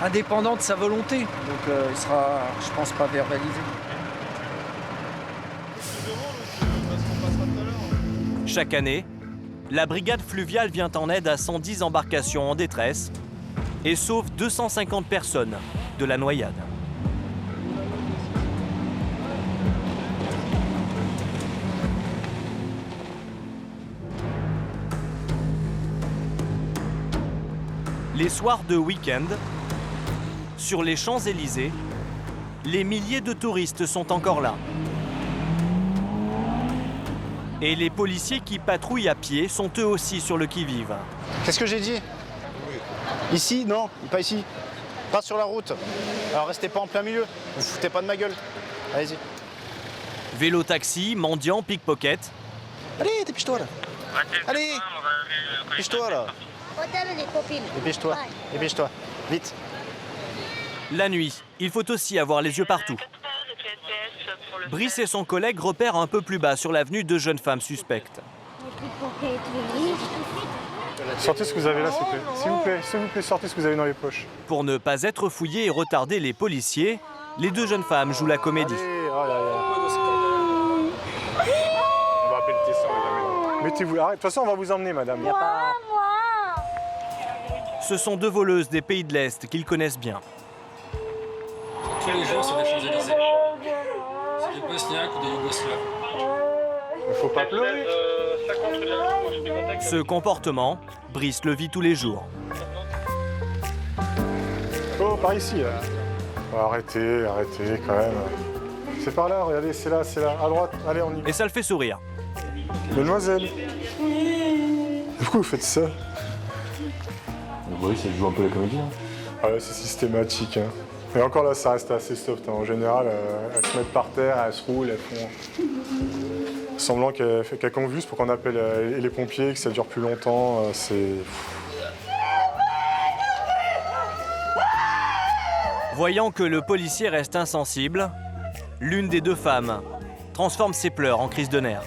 indépendant de sa volonté. Donc il sera, je pense, pas verbalisé. Chaque année, la brigade fluviale vient en aide à 110 embarcations en détresse et sauve 250 personnes de la noyade. Les soirs de week-end, sur les Champs-Élysées, les milliers de touristes sont encore là. Et les policiers qui patrouillent à pied sont eux aussi sur le qui-vive. Qu'est-ce que j'ai dit? Ici? Non, pas ici. Pas sur la route. Alors restez pas en plein milieu. Vous foutez pas de ma gueule. Allez-y. Vélo taxi, mendiant, pickpocket. Allez, dépêche-toi là. Allez, dépêche-toi là. Dépêche-toi, dépêche-toi. Vite. La nuit, il faut aussi avoir les yeux partout. Brice et son collègue repèrent un peu plus bas sur l'avenue deux jeunes femmes suspectes. Sortez ce que vous avez là, s'il vous plaît. S'il vous plaît, sortez ce que vous avez dans les poches. Pour ne pas être fouillés et retarder les policiers, les deux jeunes femmes jouent la comédie. Allez, on va appeler le testeur, les amis. Mettez-vous, arrête. De toute façon, on va vous emmener, madame. Ce sont deux voleuses des pays de l'Est qu'ils connaissent bien. Tous les jours sur les Champs-Élysées. C'est des Bosniaques ou des Yougoslaves. Il faut pas pleurer. Ce comportement, Brice le vit tous les jours. Oh, par ici, là. Oh, arrêtez quand même. C'est par là, regardez, c'est là, à droite. Allez, on y va. Et ça le fait sourire. Mademoiselle. Pourquoi vous faites ça? Oui, ça joue un peu la comédie. Ah ouais, c'est systématique. Hein. Et encore là, ça reste assez soft. Hein. En général, elles se mettent par terre, elles se roulent, elles font semblant qu'elles convulsent pour qu'on appelle les pompiers, que ça dure plus longtemps. Voyant que le policier reste insensible, l'une des deux femmes transforme ses pleurs en crise de nerfs.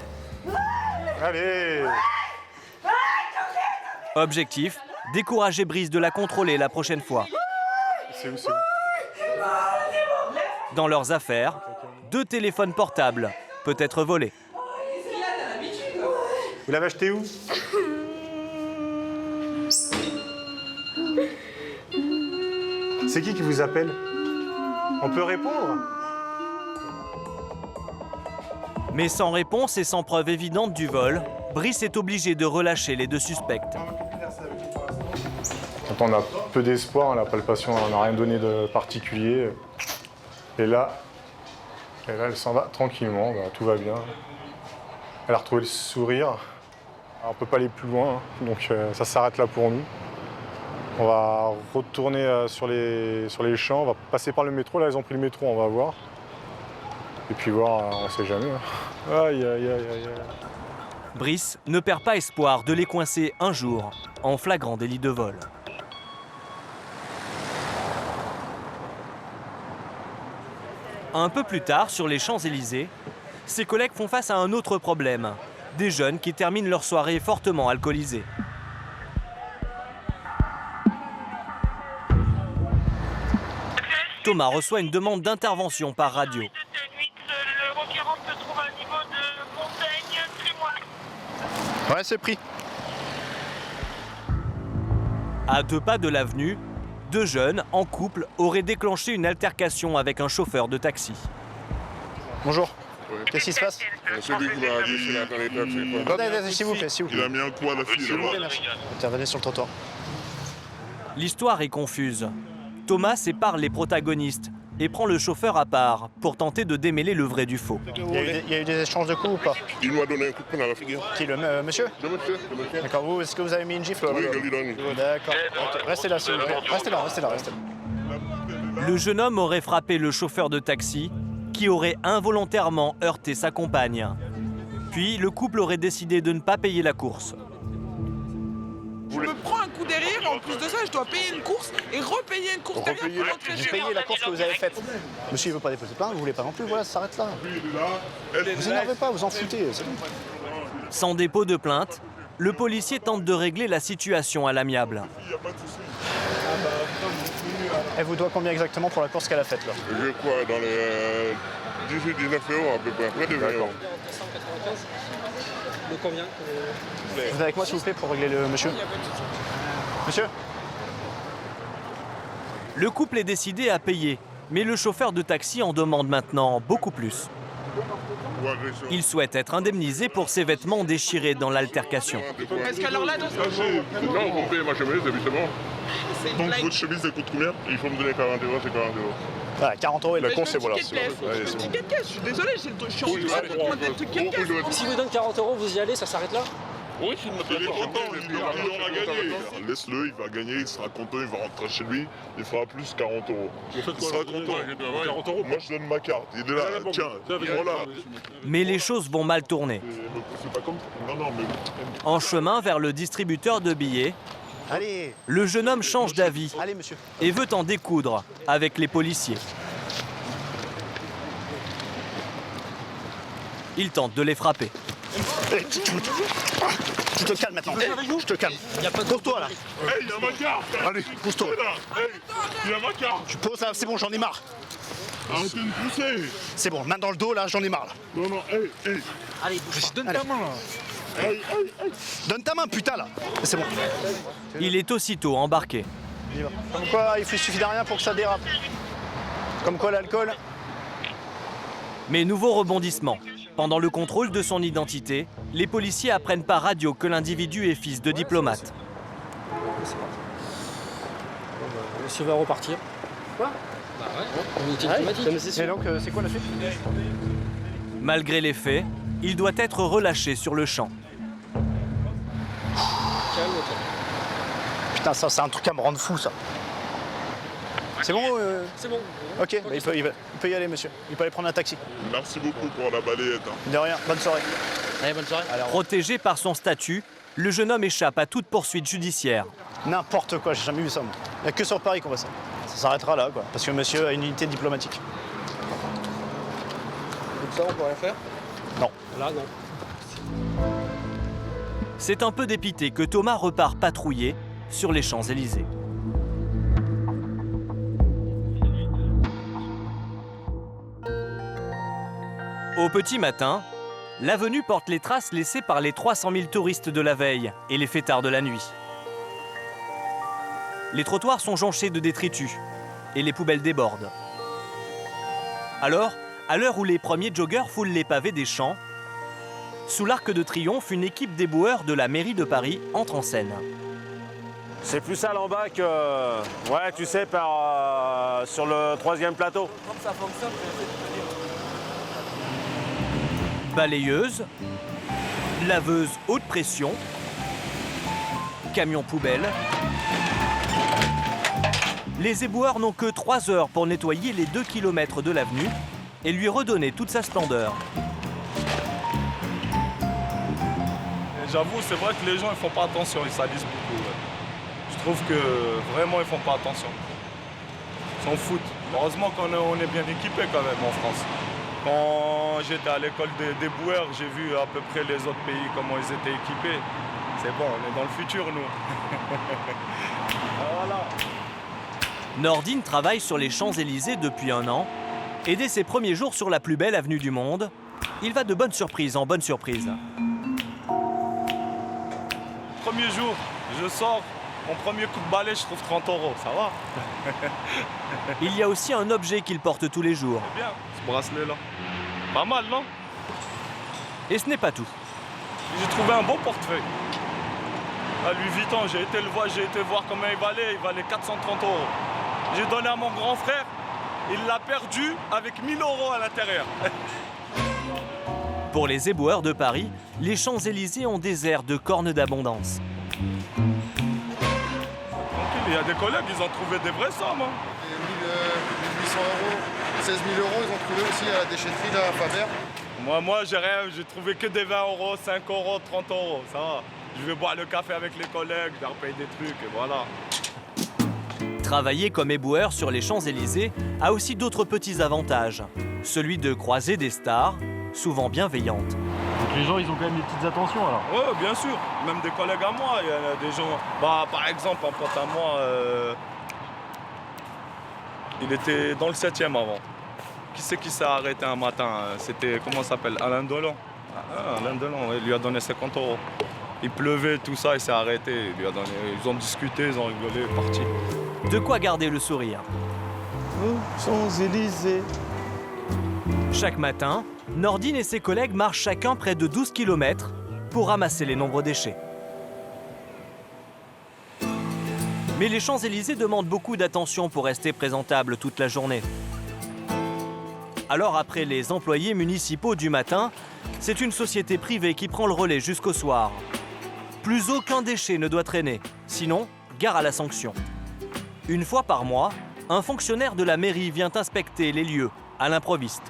Allez! Objectif, décourager Brice de la contrôler la prochaine fois. C'est où? Dans leurs affaires, 2 téléphones portables, peut-être volés. Vous l'avez acheté où? C'est qui vous appelle? On peut répondre? Mais sans réponse et sans preuve évidente du vol, Brice est obligé de relâcher les deux suspectes. Quand on a peu d'espoir, la palpation n'a rien donné de particulier. Et là, elle s'en va tranquillement, tout va bien. Elle a retrouvé le sourire. Alors, on ne peut pas aller plus loin, hein, donc ça s'arrête là pour nous. On va retourner sur les champs, on va passer par le métro. Là, ils ont pris le métro, on va voir. Et puis voir, on sait jamais. Aïe, aïe, aïe, aïe. Brice ne perd pas espoir de les coincer un jour en flagrant délit de vol. Un peu plus tard, sur les Champs-Élysées, ses collègues font face à un autre problème. Des jeunes qui terminent leur soirée fortement alcoolisés. Thomas reçoit une demande d'intervention par radio. Ouais, c'est pris. À 2 pas de l'avenue, 2 jeunes en couple auraient déclenché une altercation avec un chauffeur de taxi. Bonjour. Qu'est-ce qui se passe? Celui qui m'a agressé là dans les taxis. Attendez, s'il vous plaît, s'il vous plaît. Il a mis un coup à la fille là-bas. Intervenez sur le trottoir. L'histoire est confuse. Thomas sépare les protagonistes et prend le chauffeur à part pour tenter de démêler le vrai du faux. Il y a eu des échanges de coups ou pas? Il m'a donné un coup de poing à la figure. Qui, le monsieur? Le monsieur. D'accord, vous, est-ce que vous avez mis une gifle? Oui, je lui donne. D'accord. Ok. Restez là, s'il vous plaît. Restez là. Le jeune homme aurait frappé le chauffeur de taxi qui aurait involontairement heurté sa compagne. Puis le couple aurait décidé de ne pas payer la course. Je me prends un coup derrière, en plus de ça, je dois payer une course et repayer une course derrière pour rentrer Vous chez moi. payez la course que vous avez faite. Monsieur, il veut pas déposer plainte, vous voulez pas non plus, voilà, ça s'arrête là. Vous énervez pas, vous en foutez, c'est bon. Sans dépôt de plainte, le policier tente de régler la situation à l'amiable. Elle vous doit combien exactement pour la course qu'elle a faite là? Je crois dans les 18-19 € à peu près, près de 20 €. De combien? Vous venez avec moi s'il vous plaît pour régler le monsieur? Monsieur? Le couple est décidé à payer, mais le chauffeur de taxi en demande maintenant beaucoup plus. Il souhaite être indemnisé pour ses vêtements déchirés dans l'altercation. Est-ce qu'alors là, Non, vous payez ma chemise, évidemment. Donc votre chemise, elle coûte combien? Il faut me donner 40 €, c'est 40 €. Voilà, 40 € et la Mais course, je c'est veux voilà. un ticket de caisse. Je veux un ticket de caisse, je suis désolé, je suis en train de demander un ticket de caisse. Si vous donne 40 €, vous y allez, ça s'arrête là? Oui, il est content, il aura gagné. Laisse-le, il va gagner, il sera content, il va rentrer chez lui, il fera plus 40 €. Il sera content. 40 €. Moi, je donne ma carte. Il est là, tiens, voilà. Mais les choses vont mal tourner. C'est pas comme ça. Non, mais... En chemin vers le distributeur de billets, Allez. Le jeune homme change d'avis et veut en découdre avec les policiers. Il tente de les frapper. Tu te calmes maintenant. Je te calme. Pour-toi là. Hey, il a ma carte. Allez, pousse-toi. Hey, il a ma carte. Tu poses là, c'est bon, j'en ai marre. Arrêtez de me pousser. C'est bon, main dans le dos là, j'en ai marre là. Non, hey. Allez, donne ta main là. Hey. Donne ta main, putain là. C'est bon. Il est aussitôt embarqué. Comme quoi, il suffit de rien pour que ça dérape. Comme quoi l'alcool. Mais nouveau rebondissement. Pendant le contrôle de son identité, les policiers apprennent par radio que l'individu est fils de diplomate. Monsieur va repartir. Quoi? Bah ouais, unité diplomatique. Et donc, c'est quoi la suite? Malgré les faits, il doit être relâché sur le champ. Calme-toi. Putain, ça, c'est un truc à me rendre fou, ça. C'est bon C'est bon. Ok, bah, il peut y aller, monsieur. Il peut aller prendre un taxi. Merci beaucoup pour la balayette. De rien, bonne soirée. Allez, bonne soirée. Protégé par son statut, le jeune homme échappe à toute poursuite judiciaire. N'importe quoi, j'ai jamais vu ça, moi. Il n'y a que sur Paris qu'on voit ça. Ça s'arrêtera là, quoi. Parce que monsieur a une unité diplomatique. Donc ça, on peut rien faire? Non. Là, non. C'est un peu dépité que Thomas repart patrouiller sur les Champs-Élysées. Au petit matin, l'avenue porte les traces laissées par les 300 000 touristes de la veille et les fêtards de la nuit. Les trottoirs sont jonchés de détritus et les poubelles débordent. Alors, à l'heure où les premiers joggeurs foulent les pavés des champs, sous l'Arc de Triomphe, une équipe d'éboueurs de la mairie de Paris entre en scène. C'est plus sale en bas que, ouais, tu sais, sur le 3e plateau. Ça fonctionne, Balayeuse, laveuse haute pression, camion poubelle. Les éboueurs n'ont que 3 heures pour nettoyer les 2 km de l'avenue et lui redonner toute sa splendeur. J'avoue, c'est vrai que les gens ne font pas attention, ils salissent beaucoup. Ouais. Je trouve que vraiment ils ne font pas attention. Ils s'en foutent. Heureusement qu'on est bien équipé quand même en France. Quand j'étais à l'école des boueurs, j'ai vu à peu près les autres pays comment ils étaient équipés. C'est bon, on est dans le futur nous. Voilà. Nordine travaille sur les Champs-Élysées depuis 1 an. Et dès ses premiers jours sur la plus belle avenue du monde, il va de bonne surprise en bonne surprise. Premier jour, je sors, mon premier coup de balai, je trouve 30 €, ça va. Il y a aussi un objet qu'il porte tous les jours. C'est bien, ce bracelet-là. Pas mal, non? Et ce n'est pas tout. J'ai trouvé un beau portefeuille. À Louis Vuitton, j'ai été voir combien il valait 430 €. J'ai donné à mon grand frère, il l'a perdu avec 1000 € à l'intérieur. Pour les éboueurs de Paris, les Champs-Élysées ont des airs de cornes d'abondance. Il y a des collègues, ils ont trouvé des vraies sommes. 1800 €, 16 000 €, ils ont trouvé aussi à la déchetterie là, à Faber. Moi j'ai rien, j'ai trouvé que des 20 €, 5 €, 30 €, ça va. Je vais boire le café avec les collègues, je leur paye des trucs et voilà. Travailler comme éboueur sur les Champs-Élysées a aussi d'autres petits avantages. Celui de croiser des stars, souvent bienveillantes. Donc les gens, ils ont quand même des petites attentions alors? Oui, bien sûr. Même des collègues à moi, il y a des gens... par exemple, un pote à moi, il était dans le 7e avant. Qui c'est qui s'est arrêté un matin? C'était, comment ça s'appelle? Alain Delon. Alain Delon, il lui a donné 50 €. Il pleuvait, tout ça, il s'est arrêté. Ils ont discuté, ils ont rigolé, parti. De quoi garder le sourire. Champs-Élysées. Chaque matin, Nordine et ses collègues marchent chacun près de 12 km pour ramasser les nombreux déchets. Mais les Champs-Élysées demandent beaucoup d'attention pour rester présentables toute la journée. Alors après les employés municipaux du matin, c'est une société privée qui prend le relais jusqu'au soir. Plus aucun déchet ne doit traîner, sinon, gare à la sanction. Une fois par mois, un fonctionnaire de la mairie vient inspecter les lieux, à l'improviste.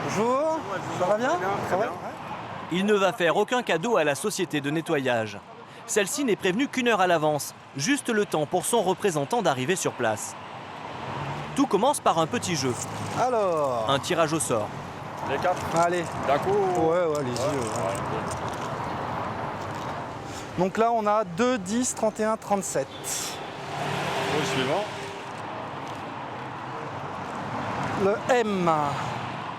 Bonjour, ça va bien? Ça va? Il ne va faire aucun cadeau à la société de nettoyage. Celle-ci n'est prévenue qu'1 heure à l'avance, juste le temps pour son représentant d'arriver sur place. Tout commence par un petit jeu. Alors? Un tirage au sort. Les 4? Allez. D'un coup? Ouais, allez-y. Donc là, on a 2, 10, 31, 37. Le suivant. Le M.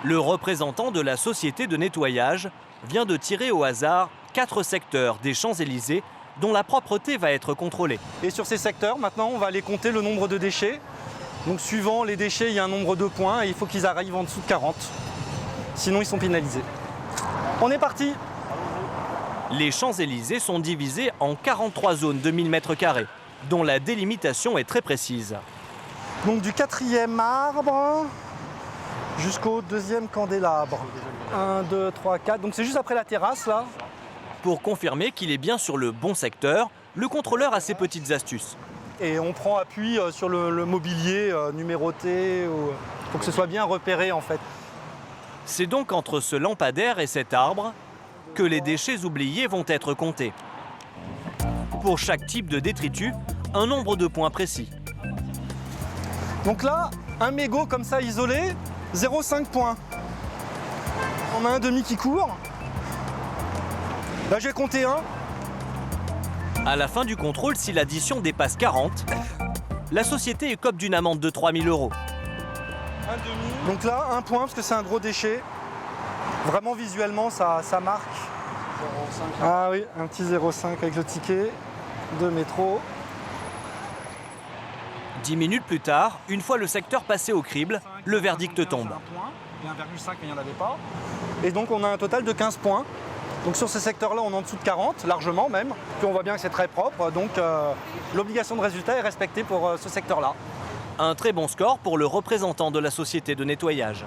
Le représentant de la société de nettoyage vient de tirer au hasard 4 secteurs des Champs-Élysées dont la propreté va être contrôlée. Et sur ces secteurs, maintenant, on va aller compter le nombre de déchets. Donc suivant les déchets, il y a un nombre de points et il faut qu'ils arrivent en dessous de 40. Sinon, ils sont pénalisés. On est parti! Les Champs-Élysées sont divisés en 43 zones de 1000 m², dont la délimitation est très précise. Donc du 4e arbre jusqu'au 2e candélabre. 1, 2, 3, 4. Donc c'est juste après la terrasse là. Pour confirmer qu'il est bien sur le bon secteur, le contrôleur a ses petites astuces. Et on prend appui sur le mobilier numéroté, pour que ce soit bien repéré en fait. C'est donc entre ce lampadaire et cet arbre que les déchets oubliés vont être comptés. Pour chaque type de détritus, un nombre de points précis. Donc là, un mégot comme ça isolé, 0,5 points. On a un demi qui court. Là, j'ai compté 1. À la fin du contrôle, si l'addition dépasse 40, la société écope d'une amende de 3 000 €. Un demi. Donc là, 1 point parce que c'est un gros déchet. Vraiment visuellement, ça marque. 0,5. Ah oui, un petit 0,5 avec le ticket de métro. 10 minutes plus tard, une fois le secteur passé au crible, le verdict tombe. Il y a 1,5 mais il n'y en avait pas. Et donc on a un total de 15 points. Donc sur ces secteurs-là, on est en dessous de 40, largement même. Puis on voit bien que c'est très propre, donc l'obligation de résultat est respectée pour ce secteur-là. Un très bon score pour le représentant de la société de nettoyage.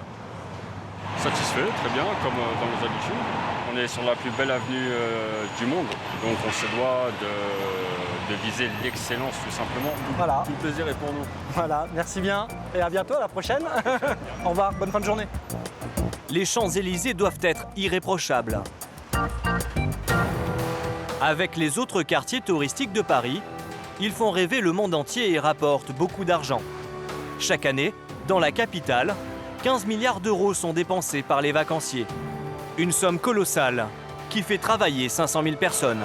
Satisfait, très bien, comme dans nos habitudes. On est sur la plus belle avenue du monde, donc on se doit de viser l'excellence tout simplement. Voilà. Tout le plaisir est pour nous. Voilà, merci bien et à bientôt, à la prochaine. Au revoir, bonne fin de journée. les Champs-Élysées doivent être irréprochables. Avec les autres quartiers touristiques de Paris, ils font rêver le monde entier et rapportent beaucoup d'argent. Chaque année, dans la capitale, 15 milliards d'euros sont dépensés par les vacanciers. Une somme colossale qui fait travailler 500 000 personnes.